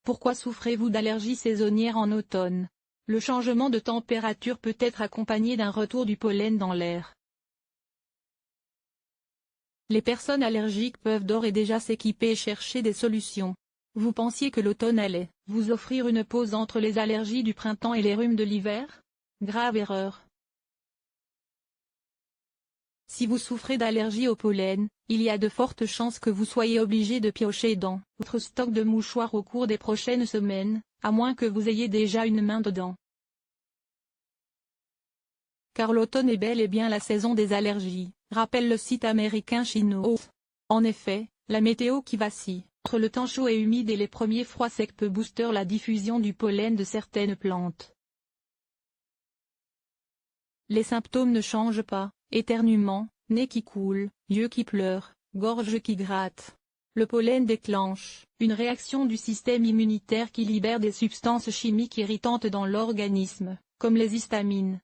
Pourquoi souffrez-vous d'allergies saisonnières en automne? Le changement de température peut être accompagné d'un retour du pollen dans l'air. Les personnes allergiques peuvent d'ores et déjà s'équiper et chercher des solutions. Vous pensiez que l'automne allait vous offrir une pause entre les allergies du printemps et les rhumes de l'hiver? Grave erreur. Si vous souffrez d'allergie au pollen, il y a de fortes chances que vous soyez obligé de piocher dans votre stock de mouchoirs au cours des prochaines semaines, à moins que vous ayez déjà une main dedans. Car l'automne est bel et bien la saison des allergies, rappelle le site américain Chino. En effet, la météo qui vacille entre le temps chaud et humide et les premiers froids secs peut booster la diffusion du pollen de certaines plantes. Les symptômes ne changent pas: éternuement, nez qui coule, yeux qui pleurent, gorge qui gratte. Le pollen déclenche une réaction du système immunitaire qui libère des substances chimiques irritantes dans l'organisme, comme les histamines.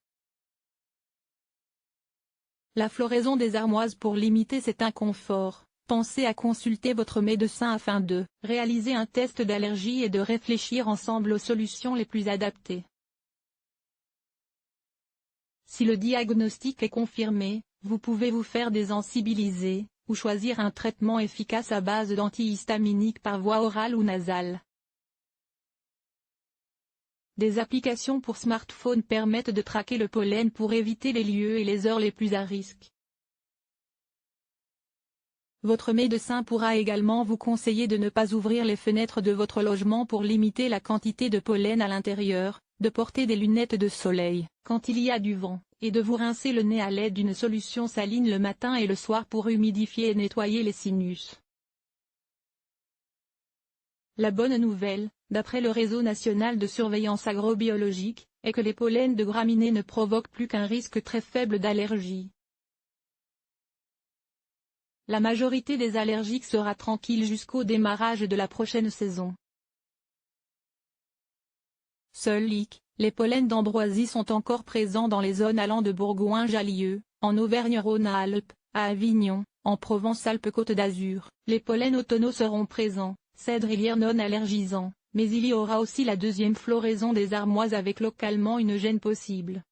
La floraison des armoises. Pour limiter cet inconfort, pensez à consulter votre médecin afin de réaliser un test d'allergie et de réfléchir ensemble aux solutions les plus adaptées. Si le diagnostic est confirmé, vous pouvez vous faire désensibiliser, ou choisir un traitement efficace à base d'antihistaminiques par voie orale ou nasale. Des applications pour smartphone permettent de traquer le pollen pour éviter les lieux et les heures les plus à risque. Votre médecin pourra également vous conseiller de ne pas ouvrir les fenêtres de votre logement pour limiter la quantité de pollen à l'intérieur, de porter des lunettes de soleil quand il y a du vent, et de vous rincer le nez à l'aide d'une solution saline le matin et le soir pour humidifier et nettoyer les sinus. La bonne nouvelle, d'après le Réseau national de surveillance agrobiologique, est que les pollens de graminées ne provoquent plus qu'un risque très faible d'allergie. La majorité des allergiques sera tranquille jusqu'au démarrage de la prochaine saison. Seuls les pollens d'ambroisie sont encore présents dans les zones allant de Bourgoin à Lieu, en Auvergne-Rhône-Alpes, à Avignon, en Provence-Alpes-Côte d'Azur. Les pollens automnaux seront présents, cèdres et lierre non allergisants, mais il y aura aussi la deuxième floraison des armoises avec localement une gêne possible.